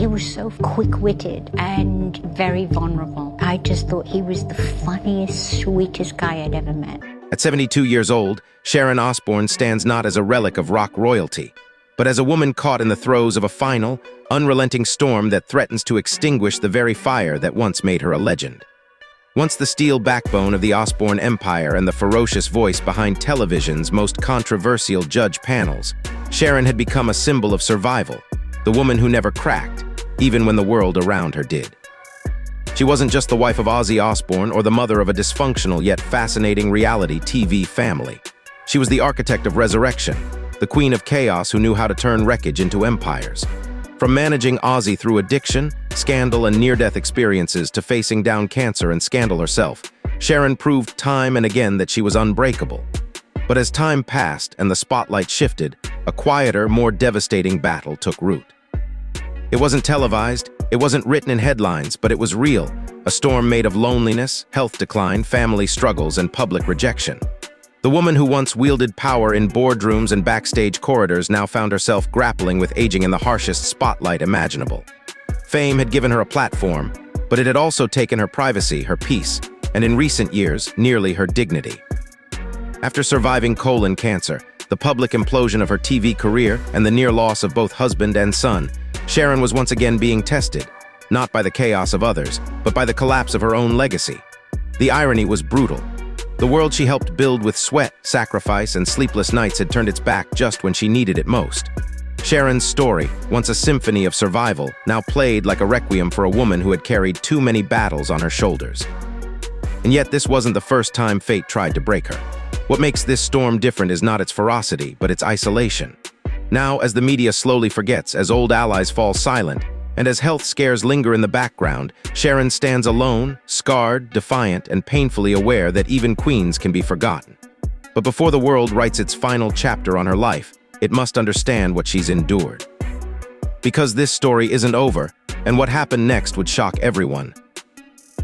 He was so quick-witted and very vulnerable. I just thought he was the funniest, sweetest guy I'd ever met. At 72 years old, Sharon Osbourne stands not as a relic of rock royalty, but as a woman caught in the throes of a final, unrelenting storm that threatens to extinguish the very fire that once made her a legend. Once the steel backbone of the Osbourne empire and the ferocious voice behind television's most controversial judge panels, Sharon had become a symbol of survival, the woman who never cracked, even when the world around her did. She wasn't just the wife of Ozzy Osbourne or the mother of a dysfunctional yet fascinating reality TV family. She was the architect of resurrection, the queen of chaos who knew how to turn wreckage into empires. From managing Ozzy through addiction, scandal, and near-death experiences to facing down cancer and scandal herself, Sharon proved time and again that she was unbreakable. But as time passed and the spotlight shifted, a quieter, more devastating battle took root. It wasn't televised, it wasn't written in headlines, but it was real, a storm made of loneliness, health decline, family struggles, and public rejection. The woman who once wielded power in boardrooms and backstage corridors now found herself grappling with aging in the harshest spotlight imaginable. Fame had given her a platform, but it had also taken her privacy, her peace, and in recent years, nearly her dignity. After surviving colon cancer, the public implosion of her TV career, and the near loss of both husband and son, Sharon was once again being tested, not by the chaos of others, but by the collapse of her own legacy. The irony was brutal. The world she helped build with sweat, sacrifice, and sleepless nights had turned its back just when she needed it most. Sharon's story, once a symphony of survival, now played like a requiem for a woman who had carried too many battles on her shoulders. And yet this wasn't the first time fate tried to break her. What makes this storm different is not its ferocity, but its isolation. Now, as the media slowly forgets, as old allies fall silent, and as health scares linger in the background, Sharon stands alone, scarred, defiant, and painfully aware that even queens can be forgotten. But before the world writes its final chapter on her life, it must understand what she's endured. Because this story isn't over, and what happened next would shock everyone.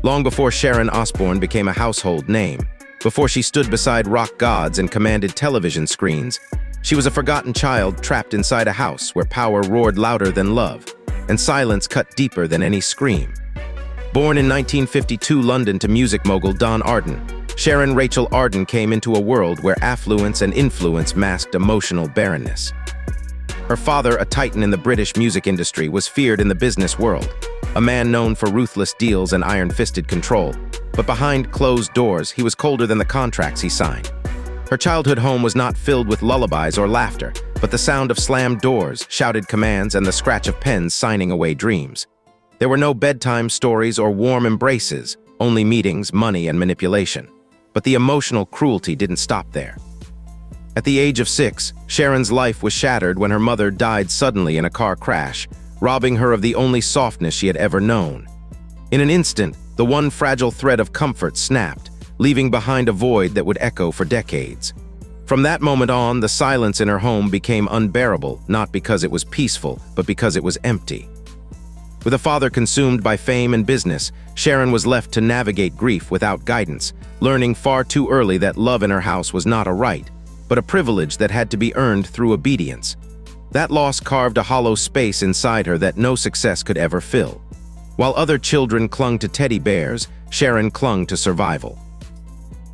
Long before Sharon Osbourne became a household name, before she stood beside rock gods and commanded television screens, she was a forgotten child trapped inside a house where power roared louder than love, and silence cut deeper than any scream. Born in 1952 London to music mogul Don Arden, Sharon Rachel Arden came into a world where affluence and influence masked emotional barrenness. Her father, a titan in the British music industry, was feared in the business world, a man known for ruthless deals and iron-fisted control. But behind closed doors, he was colder than the contracts he signed. Her childhood home was not filled with lullabies or laughter, but the sound of slammed doors, shouted commands, and the scratch of pens signing away dreams. There were no bedtime stories or warm embraces, only meetings, money, and manipulation. But the emotional cruelty didn't stop there. At the age of 6, Sharon's life was shattered when her mother died suddenly in a car crash, robbing her of the only softness she had ever known. In an instant, the one fragile thread of comfort snapped, leaving behind a void that would echo for decades. From that moment on, the silence in her home became unbearable, not because it was peaceful, but because it was empty. With a father consumed by fame and business, Sharon was left to navigate grief without guidance, learning far too early that love in her house was not a right, but a privilege that had to be earned through obedience. That loss carved a hollow space inside her that no success could ever fill. While other children clung to teddy bears, Sharon clung to survival.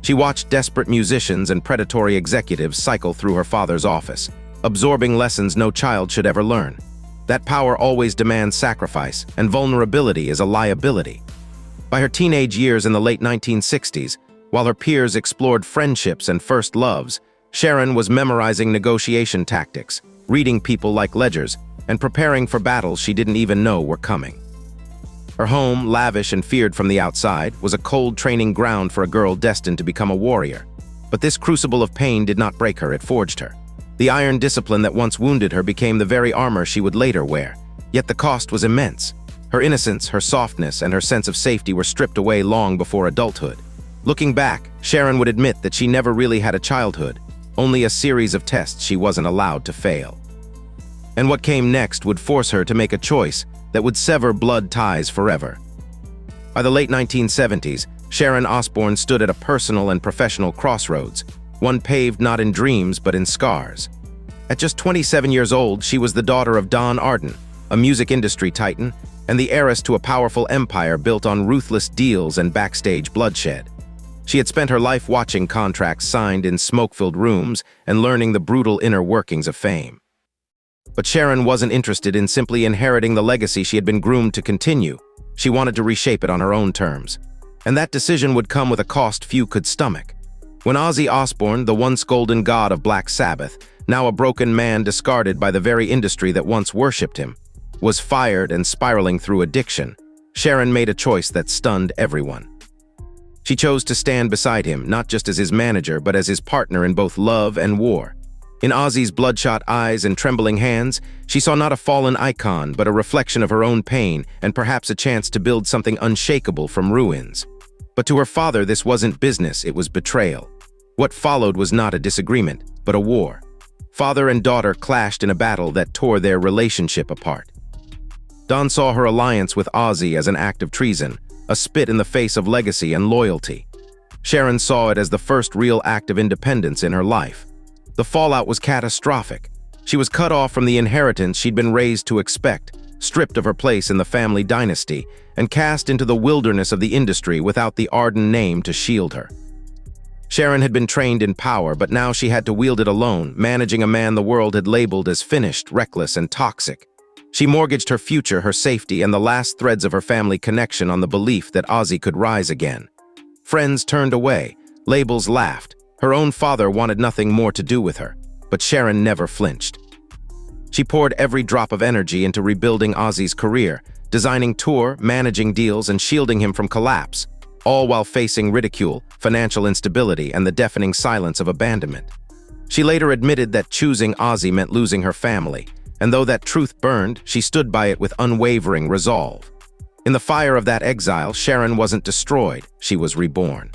She watched desperate musicians and predatory executives cycle through her father's office, absorbing lessons no child should ever learn. That power always demands sacrifice, and vulnerability is a liability. By her teenage years in the late 1960s, while her peers explored friendships and first loves, Sharon was memorizing negotiation tactics, reading people like ledgers, and preparing for battles she didn't even know were coming. Her home, lavish and feared from the outside, was a cold training ground for a girl destined to become a warrior. But this crucible of pain did not break her, it forged her. The iron discipline that once wounded her became the very armor she would later wear. Yet the cost was immense. Her innocence, her softness, and her sense of safety were stripped away long before adulthood. Looking back, Sharon would admit that she never really had a childhood, only a series of tests she wasn't allowed to fail. And what came next would force her to make a choice that would sever blood ties forever. By the late 1970s, Sharon Osbourne stood at a personal and professional crossroads, one paved not in dreams but in scars. At just 27 years old, she was the daughter of Don Arden, a music industry titan, and the heiress to a powerful empire built on ruthless deals and backstage bloodshed. She had spent her life watching contracts signed in smoke-filled rooms and learning the brutal inner workings of fame. But Sharon wasn't interested in simply inheriting the legacy she had been groomed to continue. She wanted to reshape it on her own terms. And that decision would come with a cost few could stomach. When Ozzy Osbourne, the once golden god of Black Sabbath, now a broken man discarded by the very industry that once worshipped him, was fired and spiraling through addiction, Sharon made a choice that stunned everyone. She chose to stand beside him, not just as his manager, but as his partner in both love and war. In Ozzy's bloodshot eyes and trembling hands, she saw not a fallen icon, but a reflection of her own pain and perhaps a chance to build something unshakable from ruins. But to her father, this wasn't business, it was betrayal. What followed was not a disagreement, but a war. Father and daughter clashed in a battle that tore their relationship apart. Dawn saw her alliance with Ozzy as an act of treason, a spit in the face of legacy and loyalty. Sharon saw it as the first real act of independence in her life. The fallout was catastrophic. She was cut off from the inheritance she'd been raised to expect, stripped of her place in the family dynasty, and cast into the wilderness of the industry without the Arden name to shield her. Sharon had been trained in power, but now she had to wield it alone, managing a man the world had labeled as finished, reckless, and toxic. She mortgaged her future, her safety, and the last threads of her family connection on the belief that Ozzy could rise again. Friends turned away, labels laughed. Her own father wanted nothing more to do with her, but Sharon never flinched. She poured every drop of energy into rebuilding Ozzy's career, designing tour, managing deals, and shielding him from collapse, all while facing ridicule, financial instability, and the deafening silence of abandonment. She later admitted that choosing Ozzy meant losing her family, and though that truth burned, she stood by it with unwavering resolve. In the fire of that exile, Sharon wasn't destroyed, she was reborn.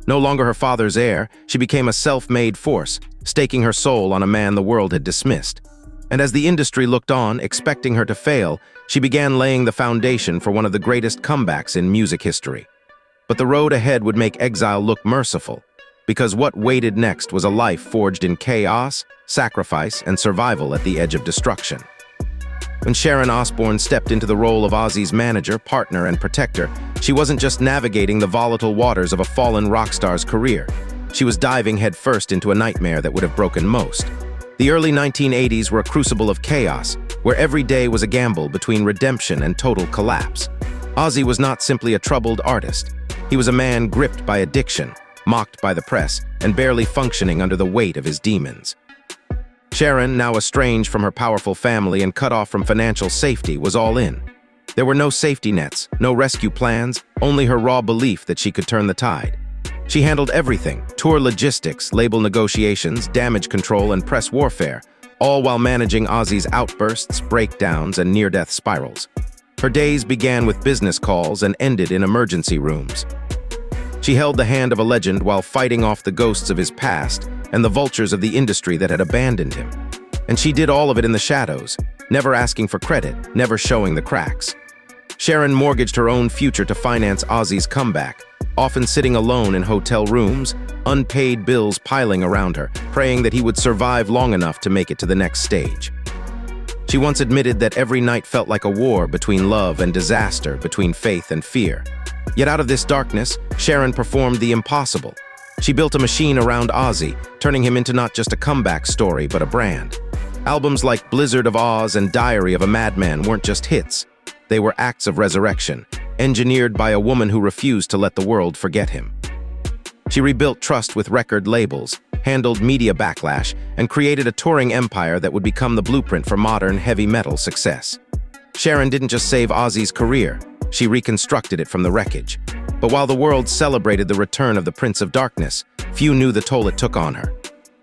No longer her father's heir, she became a self-made force, staking her soul on a man the world had dismissed. And as the industry looked on, expecting her to fail, she began laying the foundation for one of the greatest comebacks in music history. But the road ahead would make exile look merciful, because what waited next was a life forged in chaos, sacrifice, and survival at the edge of destruction. When Sharon Osbourne stepped into the role of Ozzy's manager, partner, and protector, she wasn't just navigating the volatile waters of a fallen rock star's career. She was diving headfirst into a nightmare that would have broken most. The early 1980s were a crucible of chaos, where every day was a gamble between redemption and total collapse. Ozzy was not simply a troubled artist. He was a man gripped by addiction, mocked by the press, and barely functioning under the weight of his demons. Sharon, now estranged from her powerful family and cut off from financial safety, was all in. There were no safety nets, no rescue plans, only her raw belief that she could turn the tide. She handled everything: tour logistics, label negotiations, damage control, and press warfare, all while managing Ozzy's outbursts, breakdowns, and near-death spirals. Her days began with business calls and ended in emergency rooms. She held the hand of a legend while fighting off the ghosts of his past and the vultures of the industry that had abandoned him. And she did all of it in the shadows, never asking for credit, never showing the cracks. Sharon mortgaged her own future to finance Ozzy's comeback, often sitting alone in hotel rooms, unpaid bills piling around her, praying that he would survive long enough to make it to the next stage. She once admitted that every night felt like a war between love and disaster, between faith and fear. Yet out of this darkness, Sharon performed the impossible. She built a machine around Ozzy, turning him into not just a comeback story, but a brand. Albums like Blizzard of Oz and Diary of a Madman weren't just hits. They were acts of resurrection, engineered by a woman who refused to let the world forget him. She rebuilt trust with record labels, handled media backlash, and created a touring empire that would become the blueprint for modern heavy metal success. Sharon didn't just save Ozzy's career, she reconstructed it from the wreckage. But while the world celebrated the return of the Prince of Darkness, few knew the toll it took on her.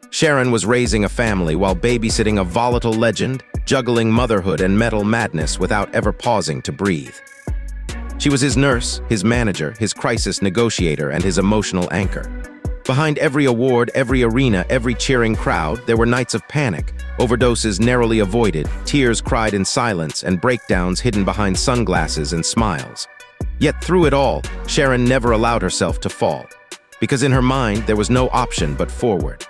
Sharon was raising a family while babysitting a volatile legend, juggling motherhood and metal madness without ever pausing to breathe. She was his nurse, his manager, his crisis negotiator, and his emotional anchor. Behind every award, every arena, every cheering crowd, there were nights of panic, overdoses narrowly avoided, tears cried in silence, and breakdowns hidden behind sunglasses and smiles. Yet through it all, Sharon never allowed herself to fall, because in her mind there was no option but forward.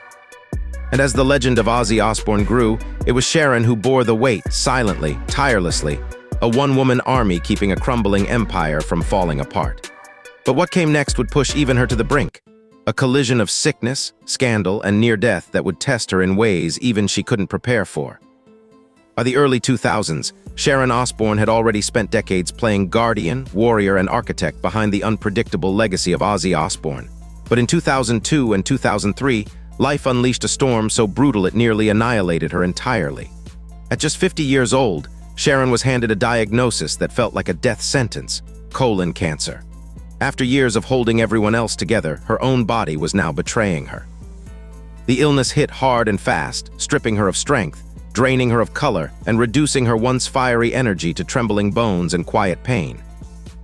And as the legend of Ozzy Osbourne grew, it was Sharon who bore the weight, silently, tirelessly, a one-woman army keeping a crumbling empire from falling apart. But what came next would push even her to the brink, a collision of sickness, scandal, and near-death that would test her in ways even she couldn't prepare for. By the early 2000s, Sharon Osbourne had already spent decades playing guardian, warrior, and architect behind the unpredictable legacy of Ozzy Osbourne. But in 2002 and 2003, life unleashed a storm so brutal it nearly annihilated her entirely. At just 50 years old, Sharon was handed a diagnosis that felt like a death sentence: colon cancer. After years of holding everyone else together, her own body was now betraying her. The illness hit hard and fast, stripping her of strength, draining her of color, and reducing her once fiery energy to trembling bones and quiet pain.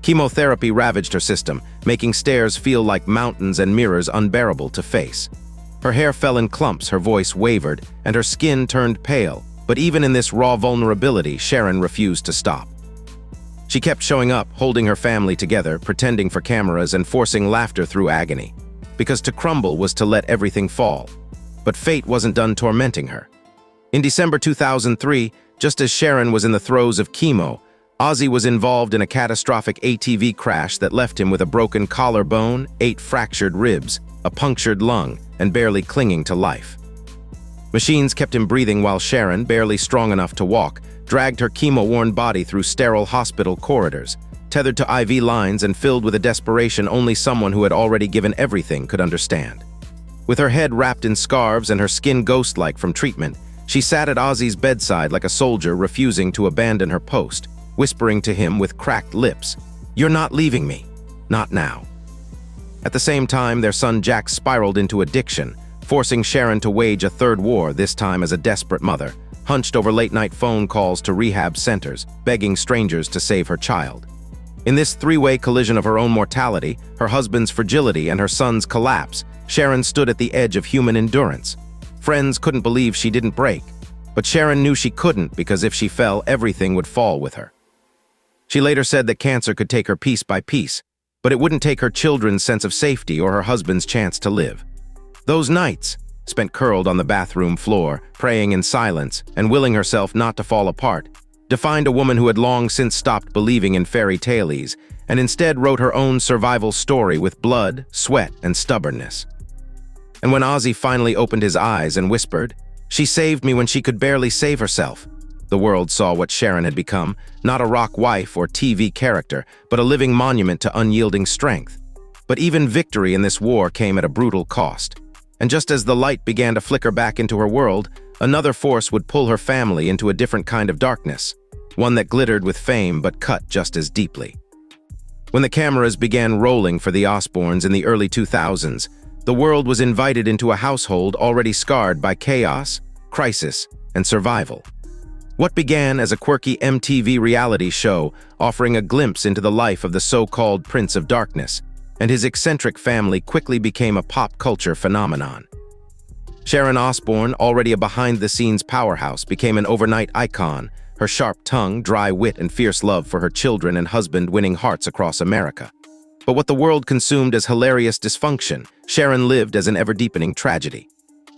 Chemotherapy ravaged her system, making stairs feel like mountains and mirrors unbearable to face. Her hair fell in clumps, her voice wavered, and her skin turned pale. But even in this raw vulnerability, Sharon refused to stop. She kept showing up, holding her family together, pretending for cameras and forcing laughter through agony. Because to crumble was to let everything fall. But fate wasn't done tormenting her. In December 2003, just as Sharon was in the throes of chemo, Ozzy was involved in a catastrophic ATV crash that left him with a broken collarbone, 8 fractured ribs, a punctured lung, and barely clinging to life. Machines kept him breathing while Sharon, barely strong enough to walk, dragged her chemo-worn body through sterile hospital corridors, tethered to IV lines and filled with a desperation only someone who had already given everything could understand. With her head wrapped in scarves and her skin ghost-like from treatment, she sat at Ozzy's bedside like a soldier refusing to abandon her post, whispering to him with cracked lips, "You're not leaving me. Not now." At the same time, their son Jack spiraled into addiction, forcing Sharon to wage a third war, this time as a desperate mother, hunched over late-night phone calls to rehab centers, begging strangers to save her child. In this three-way collision of her own mortality, her husband's fragility, and her son's collapse, Sharon stood at the edge of human endurance. Friends couldn't believe she didn't break, but Sharon knew she couldn't because if she fell, everything would fall with her. She later said that cancer could take her piece by piece, but it wouldn't take her children's sense of safety or her husband's chance to live. Those nights, spent curled on the bathroom floor, praying in silence and willing herself not to fall apart, defined a woman who had long since stopped believing in fairy tales and instead wrote her own survival story with blood, sweat, and stubbornness. And when Ozzy finally opened his eyes and whispered, "She saved me when she could barely save herself," the world saw what Sharon had become, not a rock wife or TV character, but a living monument to unyielding strength. But even victory in this war came at a brutal cost. And just as the light began to flicker back into her world, another force would pull her family into a different kind of darkness, one that glittered with fame but cut just as deeply. When the cameras began rolling for the Osbournes in the early 2000s, the world was invited into a household already scarred by chaos, crisis, and survival. What began as a quirky MTV reality show offering a glimpse into the life of the so-called Prince of Darkness, and his eccentric family quickly became a pop culture phenomenon. Sharon Osbourne, already a behind-the-scenes powerhouse, became an overnight icon, her sharp tongue, dry wit, and fierce love for her children and husband winning hearts across America. But what the world consumed as hilarious dysfunction, Sharon lived as an ever-deepening tragedy.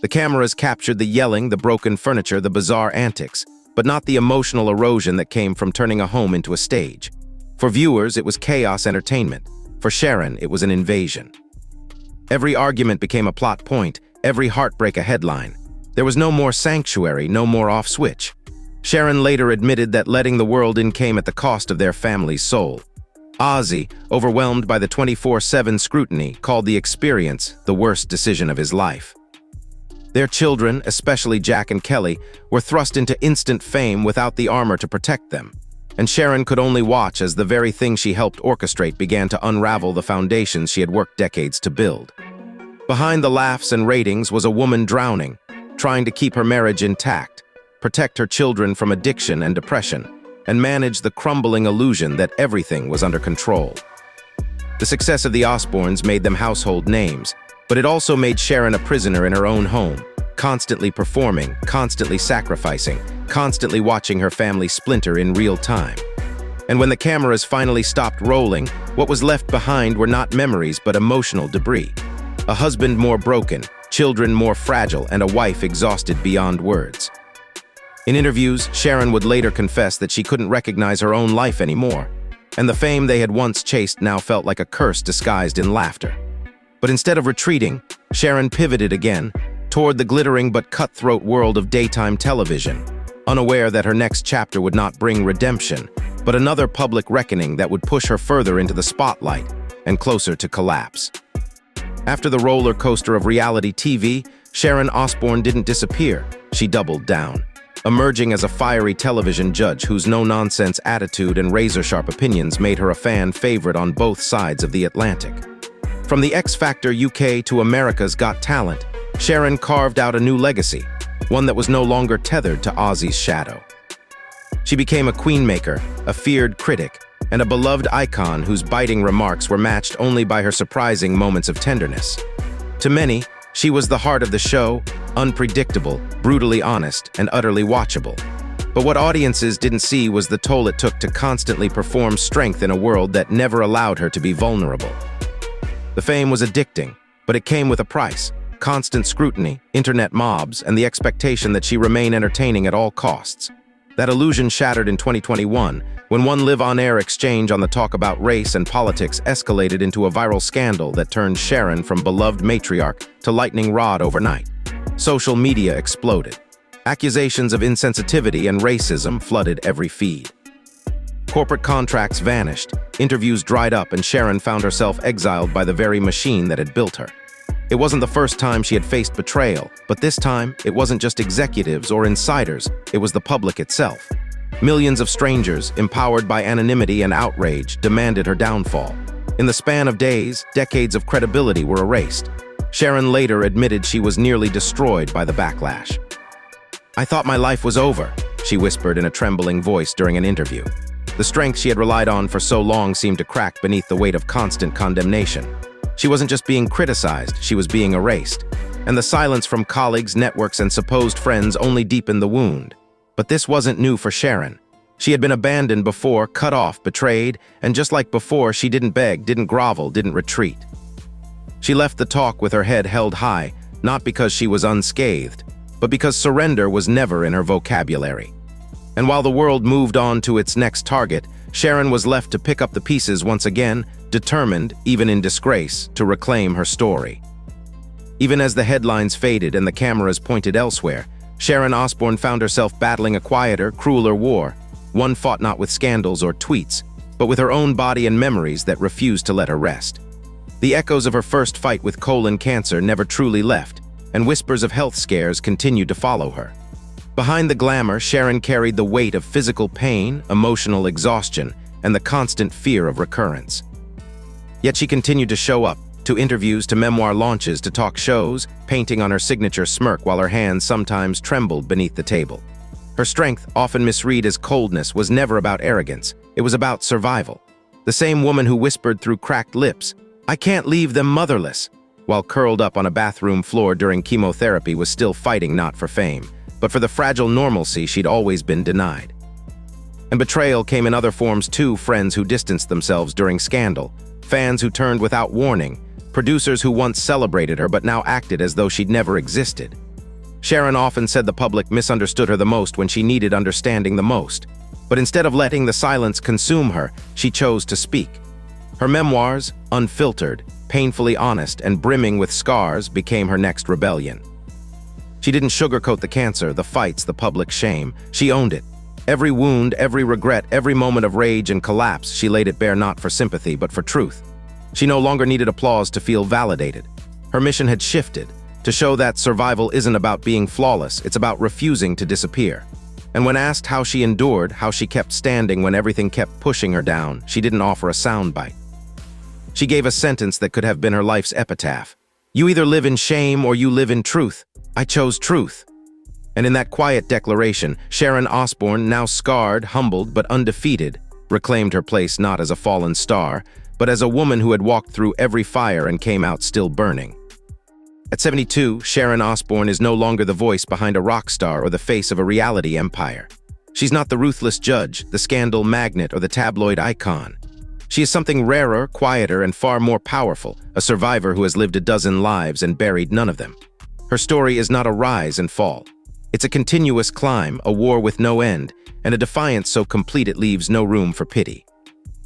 The cameras captured the yelling, the broken furniture, the bizarre antics, but not the emotional erosion that came from turning a home into a stage. For viewers, it was chaos entertainment. For Sharon, it was an invasion. Every argument became a plot point, every heartbreak a headline. There was no more sanctuary, no more off switch. Sharon later admitted that letting the world in came at the cost of their family's soul. Ozzy, overwhelmed by the 24/7 scrutiny, called the experience the worst decision of his life. Their children, especially Jack and Kelly, were thrust into instant fame without the armor to protect them. And Sharon could only watch as the very thing she helped orchestrate began to unravel the foundations she had worked decades to build. Behind the laughs and ratings was a woman drowning, trying to keep her marriage intact, protect her children from addiction and depression, and manage the crumbling illusion that everything was under control. The success of the Osbournes made them household names, but it also made Sharon a prisoner in her own home, constantly performing, constantly sacrificing, constantly watching her family splinter in real time. And when the cameras finally stopped rolling, what was left behind were not memories but emotional debris. A husband more broken, children more fragile, and a wife exhausted beyond words. In interviews, Sharon would later confess that she couldn't recognize her own life anymore, and the fame they had once chased now felt like a curse disguised in laughter. But instead of retreating, Sharon pivoted again toward the glittering but cutthroat world of daytime television, unaware that her next chapter would not bring redemption, but another public reckoning that would push her further into the spotlight and closer to collapse. After the roller coaster of reality TV, Sharon Osbourne didn't disappear, she doubled down, emerging as a fiery television judge whose no-nonsense attitude and razor-sharp opinions made her a fan favorite on both sides of the Atlantic. From the X Factor UK to America's Got Talent, Sharon carved out a new legacy, one that was no longer tethered to Ozzy's shadow. She became a queenmaker, a feared critic, and a beloved icon whose biting remarks were matched only by her surprising moments of tenderness. To many, she was the heart of the show, unpredictable, brutally honest, and utterly watchable. But what audiences didn't see was the toll it took to constantly perform strength in a world that never allowed her to be vulnerable. The fame was addicting, but it came with a price: constant scrutiny, internet mobs, and the expectation that she remain entertaining at all costs. That illusion shattered in 2021, when one live-on-air exchange on the talk about race and politics escalated into a viral scandal that turned Sharon from beloved matriarch to lightning rod overnight. Social media exploded. Accusations of insensitivity and racism flooded every feed. Corporate contracts vanished, interviews dried up, and Sharon found herself exiled by the very machine that had built her. It wasn't the first time she had faced betrayal, but this time, it wasn't just executives or insiders, it was the public itself. Millions of strangers, empowered by anonymity and outrage, demanded her downfall. In the span of days, decades of credibility were erased. Sharon later admitted she was nearly destroyed by the backlash. "I thought my life was over," she whispered in a trembling voice during an interview. The strength she had relied on for so long seemed to crack beneath the weight of constant condemnation. She wasn't just being criticized, she was being erased. And the silence from colleagues, networks, and supposed friends only deepened the wound. But this wasn't new for Sharon. She had been abandoned before, cut off, betrayed, and just like before, she didn't beg, didn't grovel, didn't retreat. She left the talk with her head held high, not because she was unscathed, but because surrender was never in her vocabulary. And while the world moved on to its next target, Sharon was left to pick up the pieces once again, determined, even in disgrace, to reclaim her story. Even as the headlines faded and the cameras pointed elsewhere, Sharon Osbourne found herself battling a quieter, crueler war, one fought not with scandals or tweets, but with her own body and memories that refused to let her rest. The echoes of her first fight with colon cancer never truly left, and whispers of health scares continued to follow her. Behind the glamour, Sharon carried the weight of physical pain, emotional exhaustion, and the constant fear of recurrence. Yet she continued to show up, to interviews, to memoir launches, to talk shows, painting on her signature smirk while her hands sometimes trembled beneath the table. Her strength, often misread as coldness, was never about arrogance. It was about survival. The same woman who whispered through cracked lips, "I can't leave them motherless," while curled up on a bathroom floor during chemotherapy, was still fighting not for fame, but for the fragile normalcy she'd always been denied. And betrayal came in other forms too: friends who distanced themselves during scandal, fans who turned without warning, producers who once celebrated her but now acted as though she'd never existed. Sharon often said the public misunderstood her the most when she needed understanding the most. But instead of letting the silence consume her, she chose to speak. Her memoirs, unfiltered, painfully honest, and brimming with scars, became her next rebellion. She didn't sugarcoat the cancer, the fights, the public shame. She owned it. Every wound, every regret, every moment of rage and collapse, she laid it bare not for sympathy, but for truth. She no longer needed applause to feel validated. Her mission had shifted, to show that survival isn't about being flawless, it's about refusing to disappear. And when asked how she endured, how she kept standing when everything kept pushing her down, she didn't offer a soundbite. She gave a sentence that could have been her life's epitaph. "You either live in shame or you live in truth. I chose truth." And in that quiet declaration, Sharon Osbourne, now scarred, humbled, but undefeated, reclaimed her place not as a fallen star, but as a woman who had walked through every fire and came out still burning. At 72, Sharon Osbourne is no longer the voice behind a rock star or the face of a reality empire. She's not the ruthless judge, the scandal magnate, or the tabloid icon. She is something rarer, quieter, and far more powerful, a survivor who has lived a dozen lives and buried none of them. Her story is not a rise and fall. It's a continuous climb, a war with no end, and a defiance so complete it leaves no room for pity.